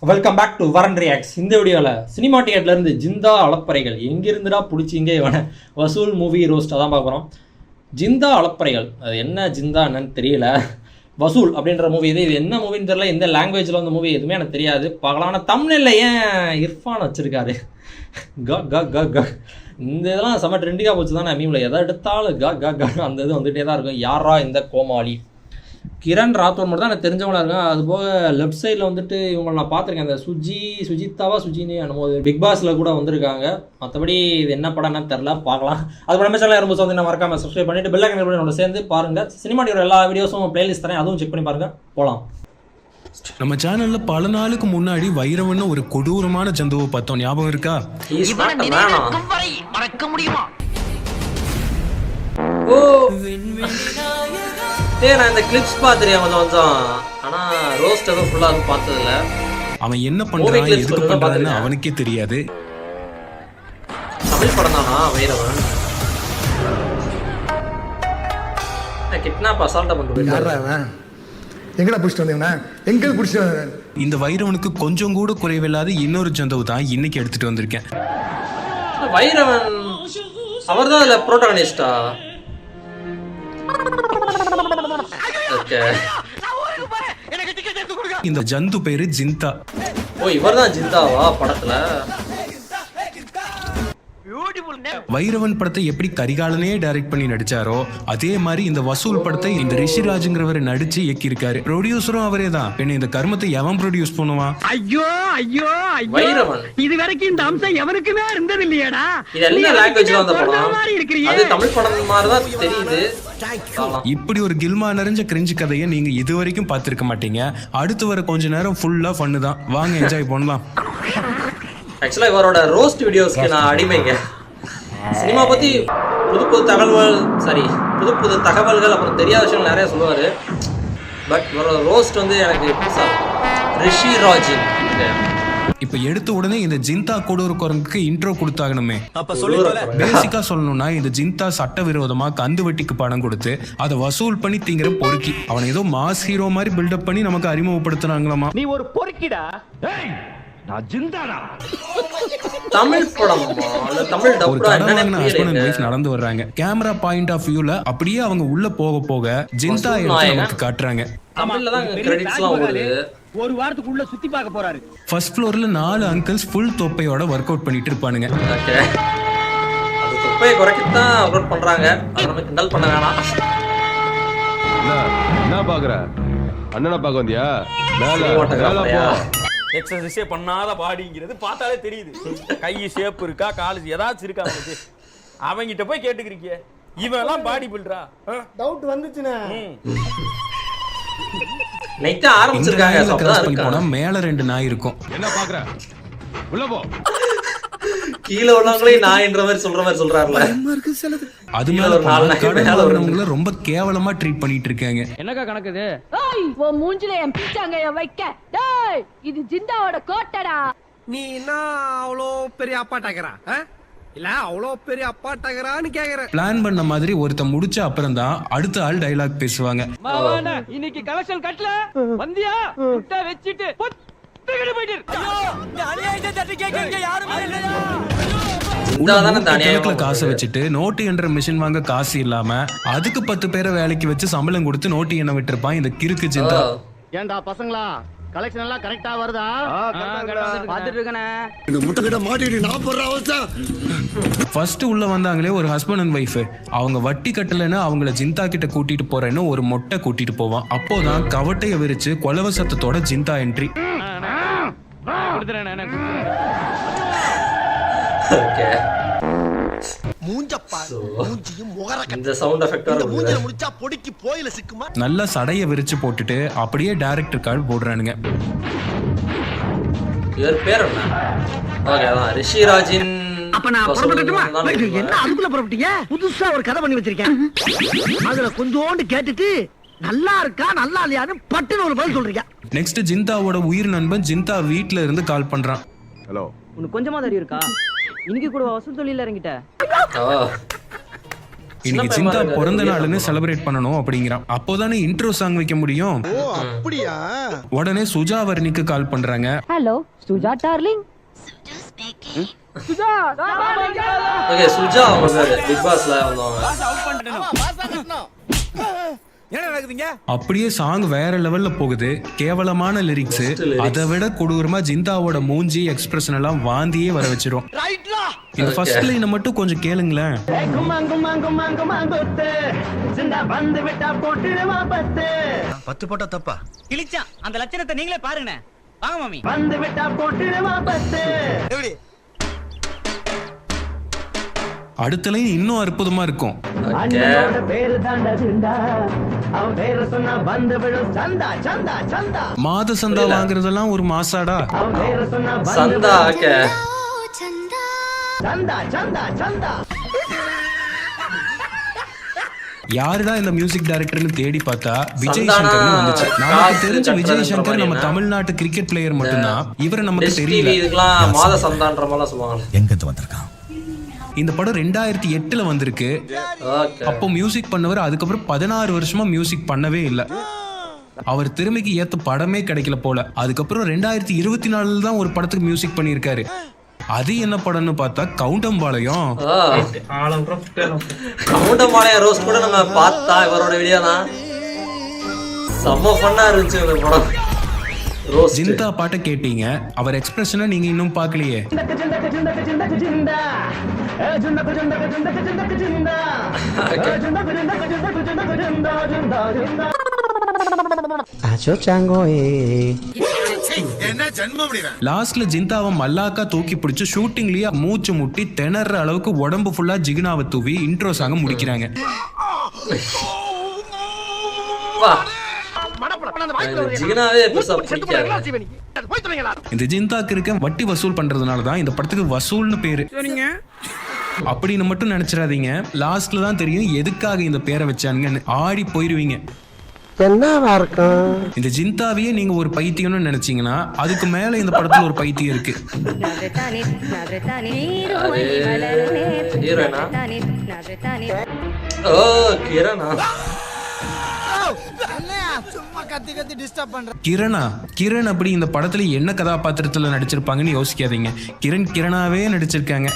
Welcome back to வரன் reacts. இந்த வீடியோவில் சினிமா தியேட்டர்லேருந்து ஜிந்தா அலப்பறைகள் எங்கிருந்துடா பிடிச்சிங்க இவனை வசூல் மூவி ரோஸ்ட் அதான் பார்க்குறோம். ஜிந்தா அலப்பறைகள் அது என்ன ஜிந்தா என்னன்னு தெரியல. வசூல் அப்படின்ற மூவி இது என்ன மூவின்னு தெரியல, எந்த லாங்குவேஜில் வந்த மூவி எதுவுமே எனக்கு தெரியாது. பார்க்கலாம்னா தமிழில் ஏன் இர்ஃபான் வச்சுருக்காரு க க க க இந்த இதெல்லாம் செம்ம ட்ரெண்டிங்காக போச்சு தானே மீமில். எதை எடுத்தாலும் க க க அந்த இது வந்துகிட்டே தான் இருக்கும். யாரா இந்த கோமாளி கிரண் ராத்தோர் மட்டும் தான் எனக்கு தெரிஞ்சவங்களா இருக்காங்க. அது போக லெஃப்ட் சைடில் வந்துட்டு இவங்களை நான் பார்த்துருக்கேன். அந்த சுஜின்னு என்னும்போது பிக் பாஸில் கூட வந்திருக்காங்க. மற்றபடி இது என்ன படம் என்ன தெரில, பார்க்கலாம். அது நம்ம சேனல் ரொம்ப வந்து நான் மறக்காம சப்ஸ்கிரைப் பண்ணிட்டு பெல் ஐக்கன் என்னோட சேர்ந்து பாருங்கள். சினிமாட்டியோட எல்லா வீடியோஸும் பிளேலிஸ்ட் தரேன், அதுவும் செக் பண்ணி பாருங்கள். போகலாம். நம்ம சேனல்ல பல நாளுக்கு முன்னாடி வைரவன் ஒரு கொடூரமான ஜந்துவை பார்த்தோம், ஞாபகம் இருக்கா? மறக்க முடியுமா? ஓ நான் இந்த கிளிப்ஸ் பார்த்துருக்கேன் கொஞ்சம். ஆனால் ரோஸ்ட் எதுவும் ஃபுல்லாக அதுவும் பார்த்ததில்ல. அவன் என்ன பண்றான் எதுக்கு பண்றான்னு அவனுக்கே தெரியாது. தமிழ் படம் தானா வைரவன்? கிட்னாப் அசால்ட்டா பண்ணிட்டு எங்கடா பிடிச்சிட்டு வந்தீங்கன்னா எங்க பிடிச்சிட்டு இந்த வைரவனுக்கு கொஞ்சம் கூட குறைவில்லாத இன்னொரு ஜந்தவு தான் இன்னைக்கு எடுத்துட்டு வந்திருக்கேன். வைரவன் அவர் தான் அதில் ப்ரோட்டாகனிஸ்டா? இந்த ஜந்து பேரு ஜிந்தா. ஓ இவர் தான் ஜிந்தாவா படத்துல? வைரவன் படத்தை எப்படி கரிகாலனே டைரக்ட் பண்ணி நடிச்சாரோ அதே மாதிரி இந்த வசூல் படத்தை இந்த ரிஷிராஜ்ங்கிறவர் நடிச்சு இயக்கியிருக்காரு. ப்ரொடியூசரும் அவரே தான். என்ன இந்த கர்மத்தை எவன் ப்ரொடியூஸ் பண்ணுவான்? ஐயோ ஐயோ வைரவன் இது வரைக்கும் இந்த அம்சம் எவனுக்குமே இருந்தது இல்லையாடா. இது என்ன லாங்குவேஜ்ல வந்த படம்? அது தமிழ் படம் மாதிரி தான் தெரியுது. இப்படி ஒரு கில்மா நிறைஞ்ச கிரிஞ்சு கதையை நீங்க இது வரைக்கும் பார்த்திருக்க மாட்டீங்க. அடுத்து வர கொஞ்ச நேரம் ஃபுல்லா ஃபன்னு தான். வாங்க என்ஜாய் பண்ணலாம். ஆக்சுவலா இவரோட ரோஸ்ட் வீடியோஸ்க்கு நான் அடிமைங்க. சினிமா பத்தி புது புது தகவல்கள் அப்புறம் தெரியாத விஷயங்கள் நிறைய சொல்லுவாரு. பட் இவரோட ரோஸ்ட் வந்து எனக்கு ரிஷிராஜின். இப்ப எடுத்த உடனே இந்த ஜிந்தா கொடூர குரங்குக்கு இன்ட்ரோ கொடுத்தாகணுமே. பேசிக்கா சொல்லணும்னா இந்த ஜிந்தா சட்டவிரோதமா கந்து வட்டிக்கு பணம் கொடுத்து அதை வசூல் பண்ணி திங்கிற பொறுக்கி. அவனை ஏதோ மாஸ் ஹீரோ மாதிரி பில்டப் பண்ணி நமக்கு அறிமுகப்படுத்துறாங்களாமா. நீ ஒரு பொறுக்கிடா. தமிழ் படம் ஒரு கடவாங்க ஹஸ்பண்ட் அண்ட் வைஃப் நடந்து வர்றாங்க. கேமரா பாயிண்ட் ஆஃப் வியூல அப்படியே அவங்க உள்ள போக போக ஜிந்தா நமக்கு காட்டுறாங்க. தமிழ்ல தான் கிரெடிட்ஸ்லாம் வருது. ஒரு வாரத்துக்குள்ள சுத்தி பார்க்க போறாரு. ஃபர்ஸ்ட் ஃப்ளோர்ல 4 அங்கிள்ஸ் ஃபுல் தொப்பையோட வொர்க் அவுட் பண்ணிட்டு இருப்பானுங்க. ஓகே அது தொப்பையை குறைக்க தான் அப்லோட் பண்றாங்க. அத நம்ம கிண்டல் பண்ண வேணாம். என்ன பாக்குற? அண்ணனை பார்க்க வந்தியா? மேல போ. எக்ஸசைஸே பண்ணாத பாடிங்கிறது பார்த்தாலே தெரியுது. கை ஷேப் இருக்கா, கால் ஏதாச்சும் இருக்கா உங்களுக்கு? அவங்கிட்ட போய் கேட்டுக்கிறீங்க. இவன் எல்லாம் பாடி பில்டரா? டவுட் வந்துச்சுனே. நைட்டா ஆரம்பிச்சிருக்காங்க. மேல 2 நாய் இருக்கும். என்ன பாக்குற? உள்ள போ. கீழே உள்ளவங்களே நாய்ன்ற மாதிரி சொல்றாருல. அது மேல ரொம்ப கேவலமா ட்ரீட் பண்ணிட்டு இருக்காங்க. என்னக்கா கணக்குது? ஓ மூஞ்சில என் பிச்சாங்க வைக்க. டேய் இது ஜிந்தாவோட கோட்டடா. நீ என்ன அவ்வளோ பெரிய அப்பாட்டாக்கறா? இல்ல அவ்வளோ பெரிய அப்பாட்டாக்கறான்னு கேக்குற. பிளான் பண்ண மாதிரி ஒருத்த முடிச்ச அப்புறம் தான் அடுத்த ஆள் டயலாக் பேசுவாங்க. மாவானா இன்னைக்கு கலெக்ஷன் கட்டல வந்தியா? முட்டை வெச்சிட்டு பொத்துக்கிட்டு போயிடு. ஐயோ இந்த அநியாயத்தை தட்டி கேக்குறீங்க யாரும் இல்லையா? காசை வச்சுட்டு நோட்டு என்ற மிஷின் வாங்க காசு இல்லாம அதுக்கு 10 பேரை வேலைக்கு வச்சு சம்பளம் கொடுத்து நோட்டு எண்ண விட்டுருப்பான் இந்த கிறுக்கு ஜிந்தா. ஏண்டா பசங்களா கலெக்ஷன் எல்லாம் கரெக்டா வருதா? பாத்துட்டு இருக்கனே. இந்த முட்டை கிட்ட மாட்டிட்டு நான் போற அவஸ்தை. ஃபர்ஸ்ட் உள்ள வந்தாங்களே ஒரு ஹஸ்பண்ட் அண்ட் வைஃப். அவங்க வட்டி கட்டலன்னு அவங்கள ஜிந்தா கிட்ட கூட்டிட்டு போறேன்னு ஒரு மொட்டை கூட்டிட்டு போவான். அப்போதான் கவட்டைய விரிச்சு கொலவசத்தோட ஜிந்தா என்ட்ரி. நல்ல சடைய விரிச்சு போட்டுட்டு அப்படியே டைரக்டர் கார்டு போடுறானுங்க. இவர் பேர் என்ன? ஓகேதான் ரிஷிராஜின். அப்ப நான் புறப்பட்டுமா? என்ன அதுக்குள்ள புறப்பட்டீங்க? புதுசா ஒரு கதை பண்ணி வச்சிருக்கேன். அதுல கொஞ்சோண்டு கேட்டுட்டு நல்லா இருக்கா நல்லா இல்லையான்னு பட்டுன்னு ஒரு பதில் சொல்றீங்க. நெக்ஸ்ட் ஜிந்தாவோட உயிர் நண்பன் ஜிந்தா வீட்ல இருந்து கால் பண்றான். ஹலோ உனக்கு கொஞ்சமா தெரியும் இருக்கா? இன்னைக்கு கூட வசூல் தொழில இறங்கிட்ட. இன்னைக்கு ஜிந்தா பிறந்த நாள்னு செலிப்ரேட் பண்ணணும் அப்படிங்கிறான். அப்போதானே இன்ட்ரோ சாங் வைக்க முடியும். அப்படியா? உடனே சுஜா வர்ணிக்கு கால் பண்றாங்க. Hello Suja darling. Okay, Suja அவங்க பிக் பாஸ்ல வந்தவங்க. அப்படியே சாங் வேற லெவல்ல போகுது. கேவலமான லிரிக்ஸ். அதை விட கொடூரமா ஜிந்தாவோட மூஞ்சி எக்ஸ்பிரஷன் எல்லாம் வாந்தியே வர வச்சிரும். இந்த ஃபர்ஸ்ட் லைனை மட்டும் கொஞ்சம் கேளுங்களேன். பத்து போட்டா தப்பா? கிழிச்சா அந்த லட்சணத்தை நீங்களே பாருங்க. வாங்க மாமி. வந்து விட்டா போட்டுடுவா பத்து. எப்படி? அடுத்த லைன் இன்னும் அற்புதமா இருக்கும். மாத சந்தா வாங்குறதெல்லாம் ஒரு மாசாடா. சந்தா ஓகே. யாருடா இந்த மியூசிக் டைரக்டர்னு தேடி பார்த்தா விஜய் சங்கர்னு வந்துச்சு. நமக்கு தெரிஞ்ச விஜய் சங்கர் நம்ம தமிழ்நாட்டு கிரிக்கெட் பிளேயர் மட்டும்தான். இவரை நமக்கு தெரியல. இதுக்கெல்லாம் மாத சந்தான்ற மாதிரி சொல்லுவாங்க. எங்க இருந்து வந்திருக்கான்? இந்த படம் 2008 வந்திருக்கு. அப்போ மியூசிக் பண்ணவர் அதுக்கப்புறம் 16 வருஷமா மியூசிக் பண்ணவே இல்லை. அவர் திறமைக்கு ஏத்த படமே கிடைக்கல போல. அதுக்கப்புறம் 2024 தான் ஒரு படத்துக்கு மியூசிக் பண்ணியிருக்காரு. அது என்ன படம்னு பார்த்தா கவுண்டம்பாளையம். கவுண்டம்பாளையம் ரோஸ் கூட நம்ம பார்த்தா இவரோட வீடியோ தான் செம்ம ஃபன்னா இருந்துச்சு இந்த படம். ஜிந்தா பாட்டை கேட்டீங்க, அவர் எக்ஸ்பிரஷனை நீங்க இன்னும் பார்க்கலையே. லாஸ்ட்ல ஜிந்தாவை மல்லாக்கா தூக்கி பிடிச்சு ஷூட்டிங்லயே மூச்சு முட்டி திணற அளவுக்கு உடம்பு ஃபுல்லா ஜிகினாவை தூவி இன்ட்ரோ சாங்க முடிக்கிறாங்க. இந்த ஜிந்தாக்கு இருக்க வட்டி வசூல் பண்றதுனாலதான் இந்த படத்துக்கு வசூல்னு பேரு. அப்படின்னு மட்டும் நினைச்சிடாதீங்க. லாஸ்ட்ல தான் தெரியும் எதுக்காக இந்த பேரை வச்சாங்கன்னு. ஆடி போயிருவீங்க. என்னவா இருக்கும்? இந்த ஜிந்தாவையே நீங்க ஒரு பைத்தியம்னு நினைச்சீங்கன்னா அதுக்கு மேல இந்த படத்துல ஒரு பைத்தியம் இருக்கு. கிரண் அப்படி இந்த படத்துல என்ன கதாபாத்திரத்துல நடிச்சிருப்பாங்கன்னு யோசிக்காதீங்க. கிரணாவே நடிச்சிருக்காங்க.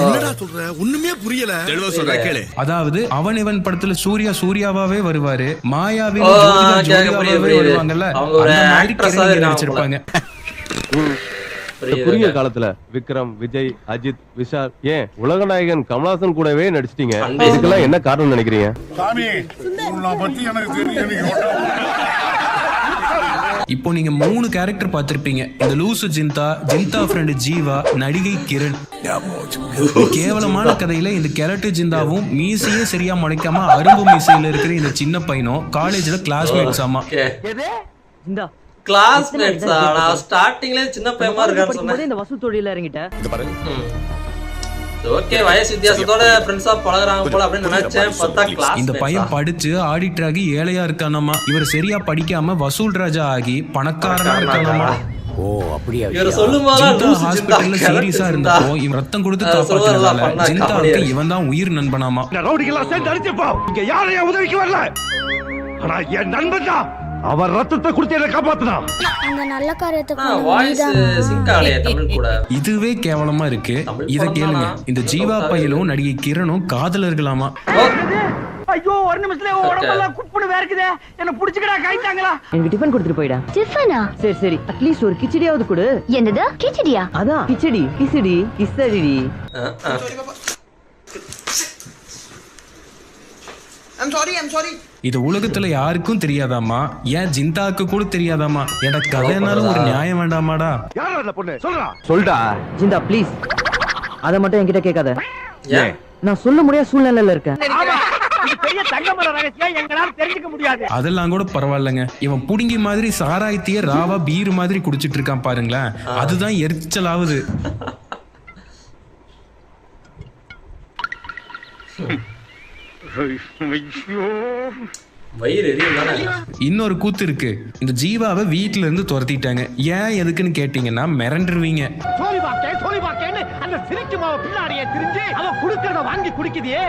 என்னடா சொல்ற? ஒண்ணுமே புரியல. தெளிவா சொல்ற கேளு. அதாவது அவன் இவன் படத்துல சூர்யாவே வருவாரு. மாயாவே ஜோதிகாவே வருவாங்கல்ல. அந்த மாதிரி கிரண் நடிச்சிருப்பாங்க. குறுகிய காலத்துல விக்ரம், விஜய், அஜித், விஷால், ஏன் உலகநாயகன் கமலஹாசன் கூடவே நடிச்சிட்டீங்க. இதுக்கெல்லாம் என்ன காரணம் நினைக்கிறீங்க? இப்போ நீங்க 3 கேரக்டர் பார்த்திருப்பீங்க. இந்த லூசு ஜிந்தா ஃப்ரெண்ட் ஜீவா, நடிகை கிரண். கேவலமான கதையில இந்த கேரக்டர் ஜிந்தாவும் மீசையே சரியா முளைக்காம அரும்பு மீசையில இருக்கிற இந்த சின்ன பையனும் காலேஜ்ல கிளாஸ்மேட்ஸ். ஆமா, கிளாஸ்மேட்ஸா? நான் ஸ்டார்டிங்ல சின்ன பையமா இருக்கான்னு சொன்னேன். இந்த வசூல் தொழில இறங்கிட்டேன். இங்க பாருங்க. ஓகே, வயசு வித்தியாசத்தோட ஃப்ரெண்ட்ஸா பழகுறாங்க போல அப்படின்னு நினைச்சேன். பார்த்தா கிளாஸ். இந்த பையன் படிச்சு ஆடிட்டர் ஆகி ஏழையா இருக்கானாமா. இவர் சரியா படிக்காம வசூல் ராஜா ஆகி பணக்காரனா இருக்கானாமா. ஓ அப்படியே. இவர் சொல்லும்போது ஹாஸ்பிடல்ல சீரியஸா இருந்தப்போ இவன் ரத்தம் கொடுத்து காப்பாத்தினதால ஜிந்தாவுக்கு இவன் தான் உயிர் நண்பனாமா. ரவுடிகளா சேர்ந்து அடிச்சுப்பா. இங்க யாரையும் உதவிக்கு வரல. ஆனா என் நண்பன் தான். அவர் ரத்தத்தை கொடுத்து என்ன காப்பாத்தினா. அந்த நல்ல காரியத்துக்கு வாய்ஸ் சிங்க் ஆகலையே தமிழ் கூட. இதுவே கேவலமா இருக்கு. இத கேளுங்க. இந்த ஜீவா பையலும் நடிகை கிரணும் காதலர்களாமா. ஐயோ, ஒரு நிமிஷத்துல உடம்பெல்லாம் குப்புன்னு வேர்க்குதே. என்ன புடிச்சுக்கடா கைட்டாங்களா? எனக்கு டிபன் கொடுத்துட்டு போய்டா. டிஃபனா? சரி அட்லீஸ்ட் ஒரு கிச்சடியாவது கொடு. என்னது கிச்சடியா? அதான் கிச்சடி. கிசடி. I'm sorry. இது உலகத்துல யாருக்கும் தெரியாதாமா. ஏன் ஜிந்தாக்கு கூட தெரியாதாமா. எனக்கு கதைனாலும் ஒரு நியாயம் வேண்டாமாடா. யாரா அந்த பொண்ணு? சொல்டா ஜிந்தா ப்ளீஸ். அத மட்டும் என்கிட்ட கேட்காத. ஏன்? நான் சொல்ல முடியாத சூழ்நிலையில இருக்கேன். பெரிய தங்கமர ரகசியம் எங்களால தெரிஞ்சுக்க முடியாது. அதெல்லாம் கூட பரவாயில்லைங்க. இவன் புடுங்கி மாதிரி சாராயத்தையே ராவா பீர் மாதிரி குடிச்சிட்டு இருக்கான் பாருங்களேன். அதுதான் எரிச்சலாவுது. வயிறு எரியும் தானே. இன்னொரு கூத்து இருக்கு. இந்த ஜீவாவை வீட்டுல இருந்து துரத்திட்டாங்க. ஏன் எதுக்குன்னு கேட்டீங்கன்னா மிரண்டுருவீங்க. சோலி பாக்கேன்னு அந்த சிரிக்குமாவ பின்னாடியே திரிஞ்சு அவ குடுக்கறத வாங்கி குடிக்குதியே.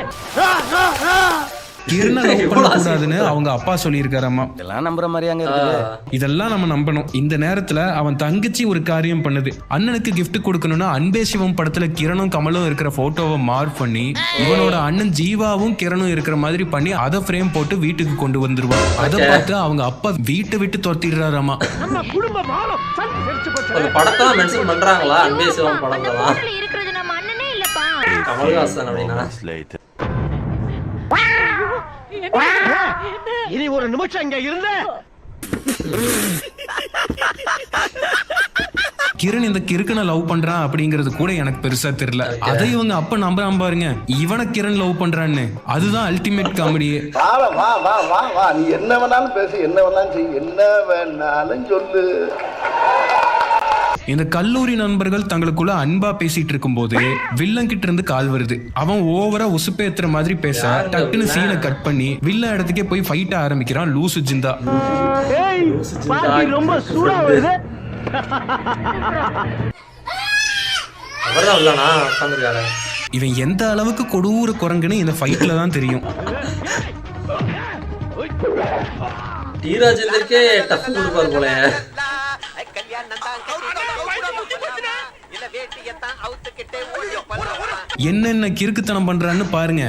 கிரணை லவ் பண்ணக்கூடாதுன்னு அவங்க அப்பா சொல்லியிருக்காராமா. இதெல்லாம் நம்புற மாதிரியாங்க இருக்குது. இதெல்லாம் நம்ம நம்பணும். இந்த நேரத்துல அவன் தங்கச்சி ஒரு காரியம் பண்ணுது. அண்ணனுக்கு gift கொடுக்கணும்னா அன்பே சிவம் படத்துல கிரணும் கமலும் இருக்கிற போட்டோவை மார்க் பண்ணி இவனோட அண்ணன் ஜீவாவும் கிரணும் இருக்கிற மாதிரி பண்ணி அதை ஃப்ரேம் போட்டு வீட்டுக்கு கொண்டு வந்துருவான். அதை பார்த்து அவங்க அப்பா வீட்டை விட்டு துரத்திடுறாராமா. நம்ம குடும்ப மானம் சந்தி செரிச்சு போச்சு. அந்த படத்தை மென்ஷன் பண்றாங்களா? அன்பே சிவம் படம்லாம் இருக்கிறது நம்ம அண்ணனே இல்லப்பா. கமல்ஹாசன் அப்படின்னா இனி ஒரு நிமிஷம் இங்க இருந்த கிரண் இந்த கிறுக்கனை லவ் பண்றான் அப்படிங்கறது கூட எனக்கு பெருசா தெரியல. அதை இவங்க அப்ப நம்புறான் பாருங்க. இவனை கிரண் லவ் பண்றான்னு. அதுதான் அல்டிமேட் காமெடியே. வா வா வா வா, நீ என்ன வேணாலும் பேசு, என்ன வேணாலும் செய், என்ன வேணாலும் சொல்லு. இந்த கல்லூரி நண்பர்கள் தங்களுக்குள்ள அன்பா பேசிட்டு இருக்கும் போது வில்லன் கிட்ட இருந்து கால் வருது. அவன் ஓவரா உசுப்பேத்துற மாதிரி பேச டக்குன்னு சீனை கட் பண்ணி வில்ல இடத்துக்கே போய் ஃபைட் ஆரம்பிக்கிறான் லூசு ஜிந்தா. ரொம்ப சூடா வருது. அவர்தான் இல்லனா உட்கார்ந்திருக்காரு. இவன் எந்த அளவுக்கு கொடூர குரங்குன்னு இந்த ஃபைட்ல தான் தெரியும். டி ராஜேந்தருக்கே டஃப் கொடுப்பாரு போல. என்னென்ன கிறுக்குத்தனம் பண்றான்னு பாருங்க.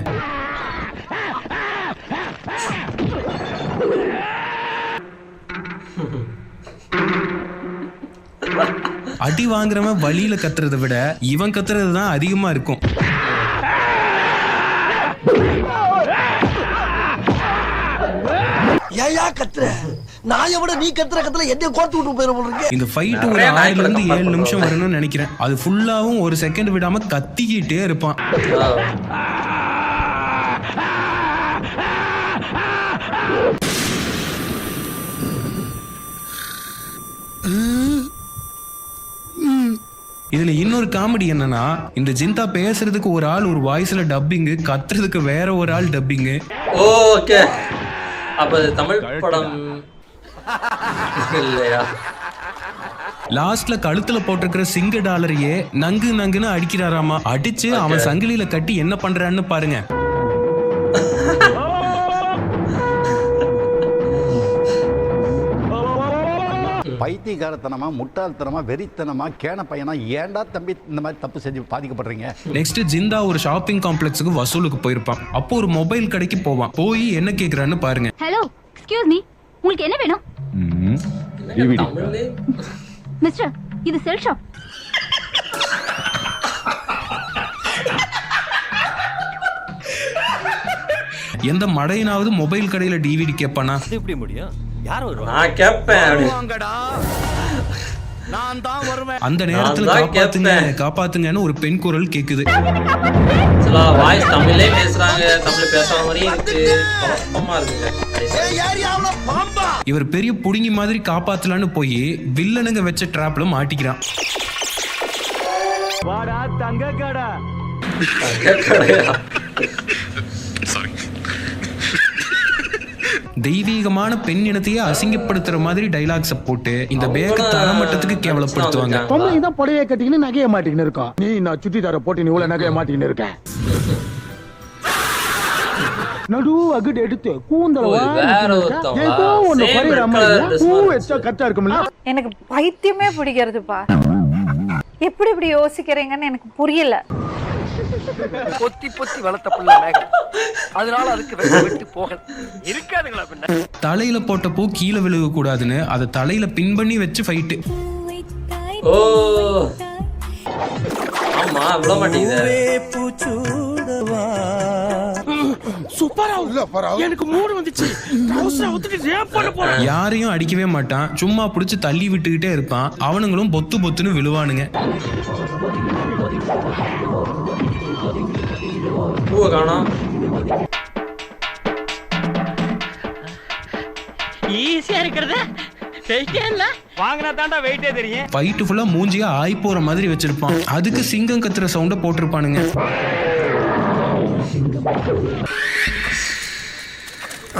அடி வாங்குறவன் வழியில கத்துறதை விட இவன் கத்துறது தான் அதிகமா இருக்கும். ஏயா கத்துற? நாயை விட நீ கத்துற கத்துல என்ன கோர்த்து விட்டு போயிரு. இந்த ஃபைட் ஒரு 6 இருந்து 7 நிமிஷம் வரணும்னு நினைக்கிறேன். அது ஃபுல்லாவும் ஒரு செகண்ட் விடாம கத்திக்கிட்டே இருப்பான். இதுல இன்னொரு காமெடி என்னன்னா, இந்த ஜிந்தா பேசுறதுக்கு ஒரு ஆள் ஒரு வாய்ஸ்ல டப்பிங், கத்துறதுக்கு வேற ஒரு ஆள் டப்பிங். ஓகே, அப்ப தமிழ் படம் இல்லையா? லாஸ்ட்ல கழுத்துல போட்டிருக்கிற சிங்க டாலரையே நங்கு நங்குன்னு அடிக்கிறாராமா. அடிச்சு அவன் சங்கிலியில கட்டி என்ன பண்றான்னு பாருங்க. பைத்தியக்காரத்தனமா, முட்டாள்தனமா, வெறித்தனமா, கேன பையனா, ஏன்டா தம்பி இந்த மாதிரி தப்பு செஞ்சு பாதிக்கப்படுறீங்க? நெக்ஸ்ட் ஜிந்தா ஒரு ஷாப்பிங் காம்ப்ளெக்ஸுக்கு வசூலுக்கு போயிருப்பான். அப்போ ஒரு மொபைல் கடைக்கு போவான். போய் என்ன கேக்குறான்னு பாருங்க. ஹலோ, எக்ஸ்கியூஸ் மீ, உங்களுக்கு என்ன வேணும்? மிஸ்டர், இது செல் ஷாப். எந்த மடையனாவது மொபைல் கடையில டிவிடி கேட்பானா? இது எப்படி முடியும்? யார் வருவா? நான் கேட்பேன். நான் தான் வருவேன். அந்த நேரத்துல காப்பாத்துங்க காப்பாத்துங்கன்னு ஒரு பெண் குரல் கேக்குது. சில வாய்ஸ் தமிழ்லே பேசுறாங்க, தமிழ் பேசுற மாதிரி இருக்கு. குழப்பமா இருக்கு. இவர் பெரிய புடுங்கி மாதிரி காப்பாத்தலான்னு போய் வில்லனுங்க வச்ச டிராப்ல மாட்டிக்கிறான். வாடா தங்க கடா. தெய்வீகமான பெண் இனத்தையே அசிங்கப்படுத்துற மாதிரி டைலாக்ஸ போட்டு இந்த பேக்க தரமட்டத்துக்கு கேவலப்படுத்துவாங்க. பொம்பளை தான் புடவைய கட்டிக்கின்னு நகைய மாட்டிக்கின்னு இருக்கோம். நீ நான் சுத்திதார போட்டு நீ இவ்வளவு நகைய மாட்டிக்கின்னு இருக்க. நடு அகிட் எடுத்து கூந்தல ஏதோ ஒண்ணு பரிற மாதிரி பூ வச்சா கரெக்டா இருக்கும்ல. எனக்கு பைத்தியமே பிடிக்கிறதுப்பா. எப்படி இப்படி யோசிக்கிறீங்கன்னு எனக்கு புரியல. பொத்தி பொத்தி வளர்த்த புள்ள மேகம், அதனால அதுக்கு வெட்டு போக இருக்காதுங்களா? பின்ன தலையில போட்ட பூ கீழே விழுக கூடாதுன்னு அதை தலையில பின் பண்ணி வச்சு ஃபைட்டு. ஓ ஆமா, விட மாட்டேங்குது. சூப்பரா இல்ல பரா, எனக்கு மூடு வந்துச்சு. ட்ரவுசரை ஊத்திட்டு ரேப் பண்ண போறேன். யாரையும் அடிக்கவே மாட்டான், சும்மா புடிச்சு தள்ளி விட்டுக்கிட்டே இருப்பான். அவனுங்களும் பொத்து பொத்துன்னு விழுவானுங்க. பூவை காணோம். ஈஸியா இருக்கிறது வெயிட்டே இல்ல. வாங்குனா தாண்டா வெயிட்டே தெரியும். ஃபைட் ஃபுல்லா மூஞ்சியா ஆய் போற மாதிரி வச்சிருப்பான். அதுக்கு சிங்கம் கத்துற சவுண்ட போட்டிருப்பானுங்க.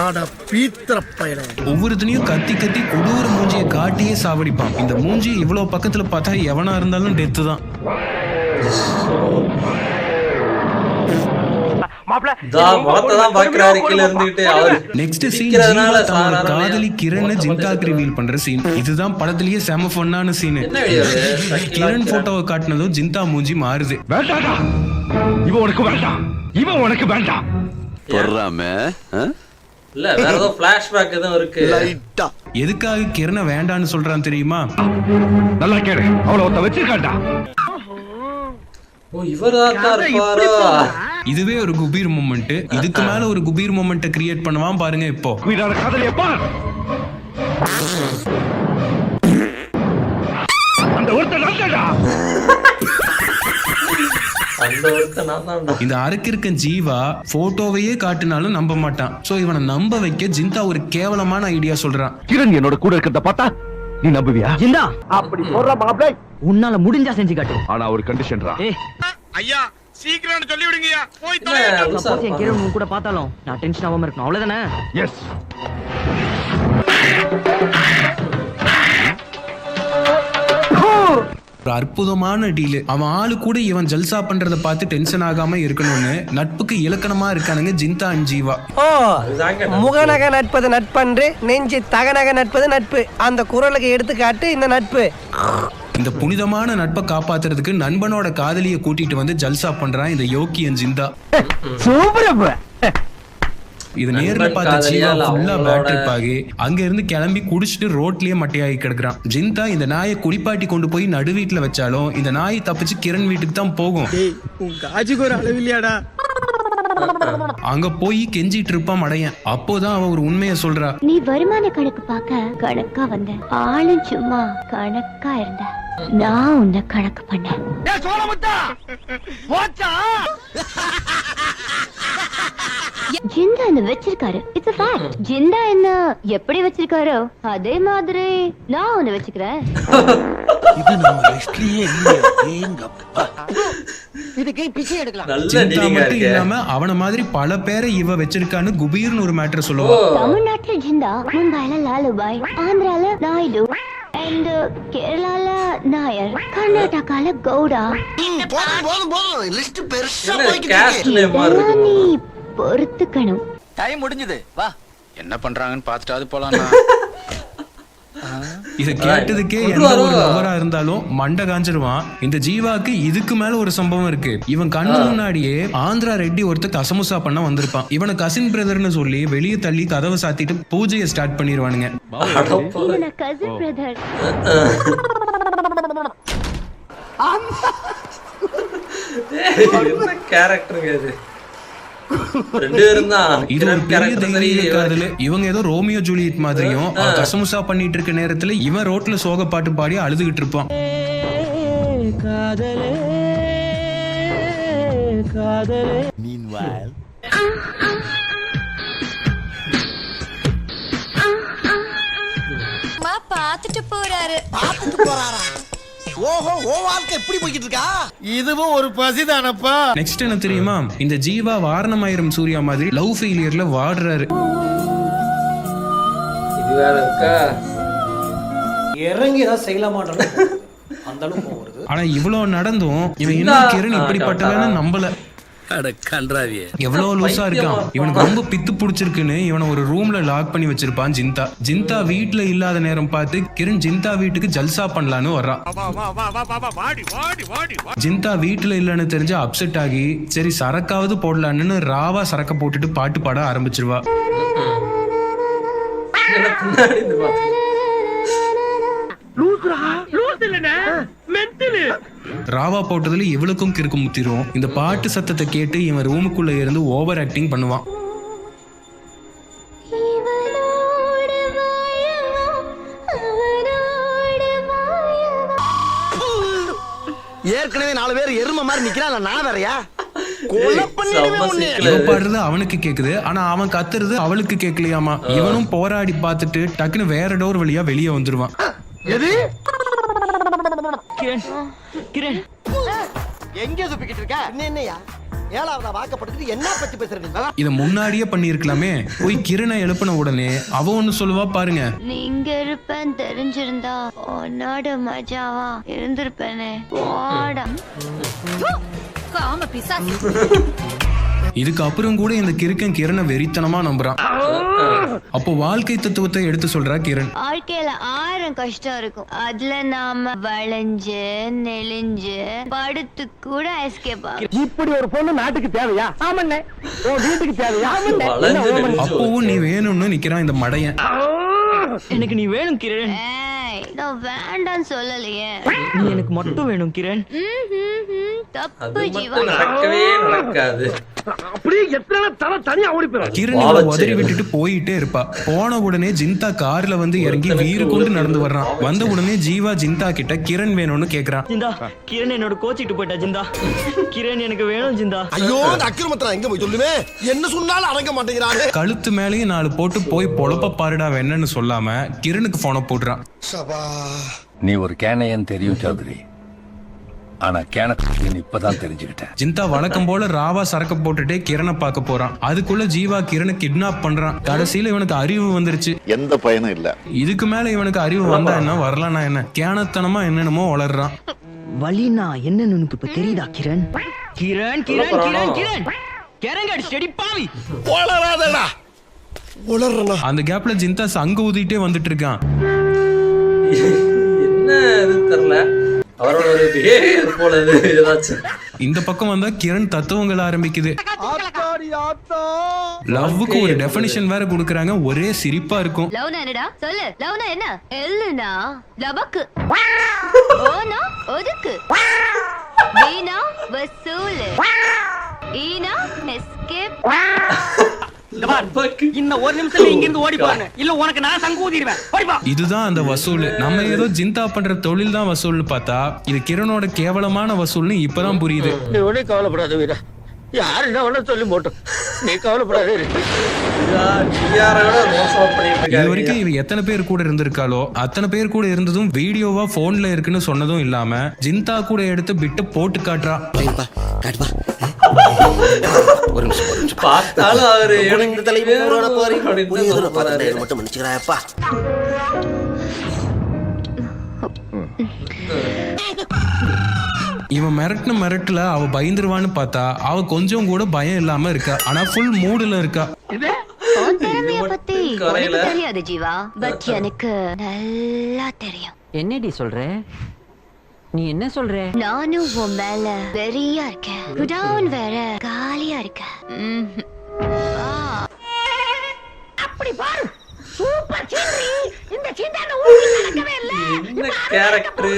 ஆட பீத்திர பயலே. ஒவ்வொருத்தனையும் கத்தி கத்தி கொடூர மூஞ்சியை காட்டியே சாவடிப்பான். இந்த மூஞ்சி இவ்வளவு பக்கத்துல பார்த்தா எவனா இருந்தாலும் டெத்து தான். நெக்ஸ்ட் சீன் தன்னோட காதலி கிரண் ஜிந்தாக்கு ரிவீல் பண்ற சீன். இதுதான் படத்திலேயே செம ஃபன்னான சீன். கிரண் போட்டோவை காட்டினதும் ஜிந்தா மூஞ்சி மாறுது. இவன் உனக்கு வேண்டாம், இவன் உனக்கு வேண்டாம். இல்ல வேற ஏதோ ஃபிளாஷ்பேக் எதுவும் இருக்கு. எதுக்காக கிரண வேண்டான்னு சொல்றான் தெரியுமா? நல்லா கேளு, அவளை ஒருத்த வச்சிருக்காண்டா. ஓ இவர்தான் இருப்பாரா? இதுவே ஒரு குபீர் மொமெண்ட். இதுக்கு மேல ஒரு குபீர் மொமெண்ட்டை கிரியேட் பண்ணுவான் பாருங்க இப்போ. காதலியை பார், அந்த ஒருத்தன் நல்லடா. இந்த அரக்கிருக்க ஜீவா போட்டோவையே காட்டினாலும் நம்ப மாட்டான். சோ இவனை நம்ப வைக்க ஜிந்தா ஒரு கேவலமான ஐடியா சொல்றான். கிரண் என்னோட கூட இருக்கிறத பார்த்தா நீ நம்புவியா? ஜிந்தா அப்படி சொல்ற மாப்ள, உன்னால முடிஞ்சா செஞ்சு காட்டு. ஆனா ஒரு கண்டிஷன்ரா. ஐயா சீக்கிரம் சொல்லி விடுங்கயா. போய் சப்போஸ் என் கிரண் உன் கூட பார்த்தாலும் நான் டென்ஷன் ஆகாம இருக்கணும், அவ்வளவுதானே? எஸ். ஒரு அற்புதமான டீல். அவன் ஆளு கூட இவன் ஜல்சா பண்றத பார்த்து டென்ஷன் ஆகாம இருக்கணும்னு நட்புக்கு இலக்கணமா இருக்கானுங்க ஜிந்தா அண்ட் ஜீவா. முகநக நட்பது நட்பன்று, நெஞ்சு தகநக நட்பது நட்பு. அந்த குறளுக்கு எடுத்துக்காட்டு இந்த நட்பு. இந்த புனிதமான நட்பை காப்பாத்துறதுக்கு நண்பனோட காதலியை கூட்டிட்டு வந்து ஜல்சா பண்றான் இந்த யோகி அண்ட் ஜிந்தா. இது நேர்ல பார்த்த ஜீவா ஃபுல்லா பேட் ட்ரிப் ஆகி அங்க இருந்து கிளம்பி குடிச்சிட்டு ரோட்லயே மட்டையாகி கிடக்குறான். ஜிந்தா இந்த நாயை குளிப்பாட்டி கொண்டு போய் நடு வீட்டுல வச்சாலும் இந்த நாய் தப்பிச்சு கிரண் வீட்டுக்கு தான் போகும். அங்க போய் கெஞ்சிட்டு இருப்பான் மடையன். அப்போதான் அவ ஒரு உண்மையை சொல்றா. நீ வருமான கணக்கு பார்க்க கணக்கா வந்த, ஆளும் சும்மா கணக்கா இருந்த, நான் உன்னை கணக்கு பண்ணேன். ஜிந்தா என்ன வச்சிருக்காரு, இட்ஸ் a fact. ஜிந்தா என்ன எப்படி வச்சிருக்காரோ அதே மாதிரி நான் உன்னை வச்சுக்கிறேன். இது நம்ம லிஸ்ட்லயே இல்ல. இதுக்கு பிச்சை எடுக்கலாம். ஜிந்தா மட்டும் இல்லாம அவன மாதிரி பல பேரை இவ வச்சிருக்கான்னு குபீர்னு ஒரு மேட்டர் சொல்லுவா. தமிழ்நாட்டுல ஜிந்தா, மும்பைல லாலுபாய், ஆந்திரால நாயுடு, and கேரளால நாயர், கர்நாடகால கவுடா. போதும் லிஸ்ட் பெருசா இதெல்லாம் நீ பொறுத்துக்கணும். டைம் முடிஞ்சது, வா. என்ன பண்றாங்கன்னு பார்த்துட்டாது போலாம். இத கேட்டதுக்கே எந்த ஒரு லவரா இருந்தாலும் மண்டை காஞ்சிருவான். இந்த ஜீவாக்கு இதுக்கு மேல ஒரு சம்பவம் இருக்கு. இவன் கண்ணு முன்னாடியே ஆந்திரா ரெட்டி ஒருத்தர் கசமுசா பண்ண வந்திருப்பான். இவனை கசின் பிரதர்னு சொல்லி வெளியே தள்ளி கதவை சாத்திட்டு பூஜையை ஸ்டார்ட் பண்ணிடுவானுங்க. இவன கசின் பிரதர். கேரக்டருங்க இது. ரெண்டு பேரும் தான். இது ஒரு பெரிய தைரிய காதல். இவங்க ஏதோ ரோமியோ ஜூலியட் மாதிரியும் கசமுசா பண்ணிட்டு இருக்க நேரத்துல இவன் ரோட்ல சோக பாட்டு பாடி அழுதுகிட்டு இருப்பான். பாத்துட்டு போறாரு. ஓஹோ, ஓ வாழ்க்கை எப்படி போய்கிட்டு இருக்கா? இதுவும் ஒரு பசிதானப்பா. நெக்ஸ்ட் என்ன தெரியுமா? இந்த ஜீவா வாரணமாயிரம் சூர்யா மாதிரி லவ் ஃபெயிலியர்ல வாடுறாரு. இது வேற இருக்கா? இறங்கி ஏதாவது செய்யலாமான்றது அந்த அளவுக்கு வருது. ஆனா இவ்வளவு நடந்தும் இவன் என்ன கிரண் இப்படிப்பட்டவன்னு நம்பல. எவ்வளவு லூசா இருக்கான். இவனுக்கு ரொம்ப பித்து பிடிச்சிருக்குன்னு இவனை ஒரு ரூம்ல லாக் பண்ணி வச்சிருப்பான் ஜிந்தா. ஜிந்தா வீட்டுல இல்லாத நேரம் பார்த்து கிரண் ஜிந்தா வீட்டுக்கு ஜல்சா பண்ணலான்னு வர்றான். ஜிந்தா வீட்டுல இல்லன்னு தெரிஞ்சு அப்செட் ஆகி சரி சரக்காவது போடலான்னு ராவா சரக்க போட்டுட்டு பாட்டு பாட ஆரம்பிச்சிருவா. ராவா போட்டதுல இவளுக்கும் கிறுக்கு முத்திரும். இந்த பாட்டு சத்தத்தை கேட்டு இவன் ரூமுக்குள்ள இருந்து ஓவர் ஆக்டிங் பண்ணுவான். ஏற்கனவே 4 பேர் எருமை மாதிரி நிக்கிறான், நான் வேறயா? பாடுறது அவனுக்கு கேக்குது, ஆனா அவன் கத்துறது அவளுக்கு கேட்கலையாமா. இவனும் போராடி பார்த்துட்டு டக்குன்னு வேற டோர் வழியா வெளியே வந்துருவான். எங்க சுப்பிக்கிட்டு இருக்க? என்னையா ஏழாவதா வாக்கப்படுத்திட்டு என்ன பத்தி பேசுறீங்க? இத முன்னாடியே பண்ணிருக்கலாமே. போய் கிரணை எழுப்பின உடனே அவ ஒண்ணு சொல்லுவா பாருங்க. நீங்க இருப்பேன் தெரிஞ்சிருந்தா உன்னோட மஜாவா இருந்திருப்பேனே. போடா. காம பிசாசு. இதுக்கு அப்புறம் கூட இந்த கிறுக்கன் கிரணை வெறித்தனமா நம்புறான். அப்போ வாழ்க்கை தத்துவத்தை எடுத்து சொல்றா கிரண். வாழ்க்கையில 1000 கஷ்டம் இருக்கும். அதுல நாம வளைஞ்சு நெளிஞ்சு படுத்து கூட எஸ்கேப் ஆகும். இப்படி ஒரு பொண்ணு நாட்டுக்கு தேவையா? ஆமண்ணே. ஓ வீட்டுக்கு தேவையா? அப்பவும் நீ வேணும்னு நிக்கிறான் இந்த மடையன். எனக்கு நீ வேணும் கிரண். நான் வேண்டான்னு சொல்லலையே. நீ எனக்கு மட்டும் வேணும் கிரண். தப்பு ஜீவா. நடக்கவே நடக்காது. அப்படியே எத்தனை தர தனியா ஓடி போயிடும். கிரண் இவளை உதறி விட்டுட்டு போயிட்டே இருப்பா. போன உடனே ஜிந்தா கார்ல வந்து இறங்கி வீறு கொண்டு நடந்து வர்றான். வந்த உடனே ஜீவா ஜிந்தா கிட்ட கிரண் வேணும்னு கேக்குறான். ஜிந்தா கிரண் என்னோட கோச்சிட்டு போயிட்டா. ஜிந்தா கிரண் எனக்கு வேணும் ஜிந்தா. ஐயோ அக்கிரமத்தை எங்க போய் சொல்லுவே, என்ன சொன்னாலும் அடங்க மாட்டேங்கிறாரு. கழுத்து மேலேயும் 4 போட்டு போய் பொழப்ப பாருடா வேணும்னு சொல்லாம கிரணுக்கு போன போடுறான். நீ ஒரு கேனையன் தெரியும் சௌத்ரி, ஆனா கேனக்கு இப்பதான் தெரிஞ்சுக்கிட்டேன். ஜிந்தா வழக்கம் போல ராவா சரக்க போட்டுட்டே கிரணை பார்க்க போறான். அதுக்குள்ள ஜீவா கிரணை கிட்னாப் பண்றான். கடைசியில இவனுக்கு அறிவு வந்துருச்சு. எந்த பயனும் இல்ல. இதுக்கு மேல இவனுக்கு அறிவு வந்தா என்ன வரலன்னா என்ன, கேனத்தனமா என்னென்னமோ வளர்றான். வலினா என்னன்னு உனக்கு இப்ப தெரியுதா கிரண்? கிரண் கிரண் கிரண் கிரண் கிரங்கடி ஸ்டெடி பாவி. வளராதடா வளரனா. அந்த கேப்ல ஜிந்தா சங்கு ஊதிட்டே வந்துட்டு இருக்கான். என்ன இது தெரியல, அவரோட ஒரு பிஹேவியர் போல இது ஏதாச்சும். இந்த பக்கம் வந்தா கிரண் தத்துவங்கள் ஆரம்பிக்குது. லவ்வுக்கு ஒரு டெஃபினிஷன் வேற கொடுக்கறாங்க. ஒரே சிரிப்பா இருக்கும். லவ்னா என்னடா சொல்லு. லவ்னா என்ன? எல்லுனா லபக்கு, ஓனா ஒதுக்கு, வீணா வசூல், ஈனா எஸ்கேப். இன்னும் ஒரு நிமிஷத்துல இங்க இருந்து ஓடி போறேன். இல்ல உனக்கு நான் சங்கு ஊதிடுவேன். ஓடி போ. இதுதான் அந்த வசூல். நம்ம ஏதோ ஜிந்தா பண்ற தொழில் தான் வசூல்னு பார்த்தா இது கிரணோட கேவலமான வசூல்னு இப்பதான் புரியுது. நீ ஒண்ணே கவலைப்படாத வீரா, யாரு என்ன வேணா சொல்லி போட்டோம், நீ கவலைப்படாதே. இது வரைக்கும் இவ எத்தனை பேர் கூட இருந்திருக்காளோ அத்தனை பேர் கூட இருந்ததும் வீடியோவா போன்ல இருக்குன்னு சொன்னதும் இல்லாம ஜிந்தா கூட எடுத்து பிட்டு போட்டு காட்டுறா. பார்த்தாலும் அவரு மட்டும் மன்னிச்சுக்கிறாப்பா. இவன் மிரட்டுல அவ பயந்துருவான்னு பார்த்தா அவ கொஞ்சம் கூட பயம் இல்லாம இருக்கா. ஆனா ஃபுல் மூடுல இருக்கா. திறமைய பத்தி உனக்கு தெரியாது ஜீவா, பட் எனக்கு நல்லா தெரியும். என்னடி சொல்ற? நீ என்ன சொல்ற? நானும் உன் மேல வெறியா இருக்கேன். குடவுன் வேற காலியா இருக்க. அப்படி பாரு, சூப்பர் சீனரி. இந்த சீண்டான ஊருக்கு நடக்கவே இல்ல. என்ன கேரக்டர்.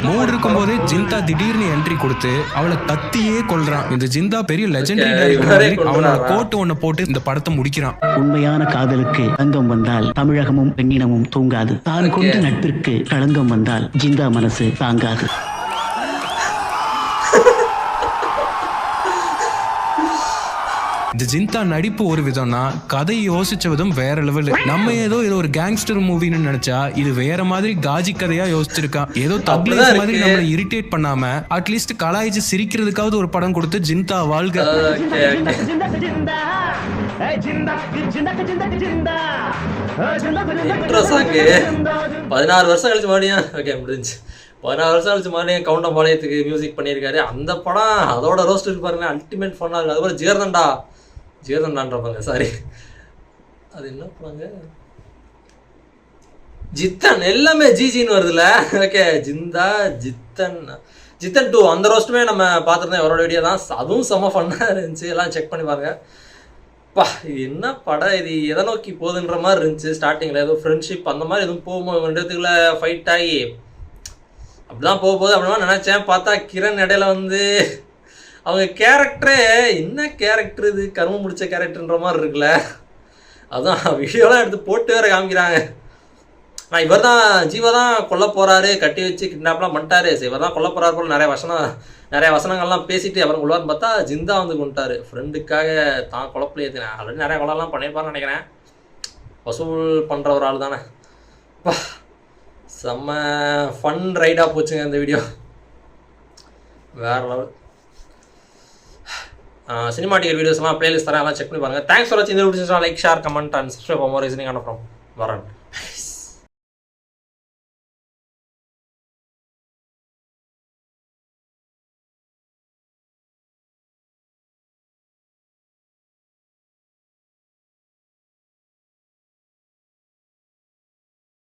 மூடு இருக்கும் போதே ஜிந்தா திடீர்னு என்ட்ரி கொடுத்து அவளை கத்தியே கொல்றான். இந்த ஜிந்தா பெரிய லெஜெண்டரி டைரக்டர். அவனோட கோட்டு ஒண்ணு போட்டு இந்த படத்தை முடிக்கிறான். உண்மையான காதலுக்கு களங்கம் வந்தால் தமிழகமும் பெண்ணினமும் தூங்காது. தான் கொண்ட நட்பிற்கு களங்கம் வந்தால் ஜிந்தா மனசு தாங்காது. இந்த ஜிந்தா நடிப்பு ஒரு விதம்னா கதையை யோசிச்ச விதம் வேற லெவல். நம்ம ஏதோ இது ஒரு கேங்ஸ்டர் மூவின்னு நினைச்சா இது வேற மாதிரி காஜி கதையா யோசிச்சிருக்கான். ஏதோ தக்லைஃப் மாதிரி நம்மளை இரிட்டேட் பண்ணாம அட்லீஸ்ட் கலாய்ச்சி சிரிக்கிறதுக்காவது ஒரு படம் கொடுத்து ஜிந்தா வாழ்க. இன்ட்ரோ சாங்கு 16 வருஷம் கழிச்சு மறுபடியும் ஓகே முடிஞ்சு. 16 வருஷம் கழிச்சு மறுபடியும் கவுண்டம் பாளையத்துக்கு மியூசிக் பண்ணியிருக்காரு. அந்த படம் அதோட ரோஸ்ட் இருக்கு பாருங்க, அல்டிமேட் ஃபன்னாக இருக்கு. அதுபோல் ஜீர்தண்டான்றப்பாங்க, சாரி அது என்ன பண்ணாங்க, ஜித்தன் எல்லாமே ஜிஜின்னு வருதுல்ல. ஓகே ஜிந்தா ஜித்தன் 2 அந்த ரோஸ்ட்டுமே நம்ம பார்த்துருந்தோம் அவரோட வீடியோ தான். அதுவும் செம்ம ஃபன்னாக இருந்துச்சு, எல்லாம் செக் பண்ணி பாருங்க. பா இது என்ன படம், இது எதை நோக்கி போகுதுன்ற மாதிரி இருந்துச்சு. ஸ்டார்டிங்கில் ஏதோ ஃப்ரெண்ட்ஷிப் அந்த மாதிரி எதுவும் போகும்போது 2 இடத்துக்குள்ள ஃபைட் ஆகி அப்படிதான் போகும்போது அப்படின்னா நினச்சேன். பார்த்தா கிரண் இடையில வந்து அவங்க கேரக்டரே என்ன கேரக்டர் இது, கரும முடிச்ச கேரக்டர்ன்ற மாதிரி இருக்குல்ல. அதான் வீடியோலாம் எடுத்து போட்டு வேற காமிக்கிறாங்க. நான் இவர் தான் ஜீவா தான் கொல்ல போகிறாரு, கட்டி வச்சு கிட்னாப்லாம் பண்ணிட்டாரு, சரி இவர் தான் கொல்ல போகிறாரு போல் நிறைய வசனங்கள்லாம் பேசிட்டு அப்புறம் கொள்வார்னு பார்த்தா ஜிந்தா வந்து கொண்டுட்டாரு. ஃப்ரெண்டுக்காக தான் குழப்பில் ஏற்றுனேன். ஆல்ரெடி நிறையா கொலைலாம் பண்ணியிருப்பாருன்னு நினைக்கிறேன். வசூல் பண்ணுற ஒரு ஆள் தானே. பா செம்ம ஃபன் ரைடாக போச்சுங்க இந்த வீடியோ, வேறு லெவல். சினிமா டிக்கெட் வீடியோஸ்லாம் பிளேலிஸ்ட் தரேன், அதெல்லாம் செக் பண்ணி பாருங்கள். தேங்க்ஸ் ஃபார் வாட்சிங். இந்த video like, share, comment and subscribe for more reasoning and from வரன்.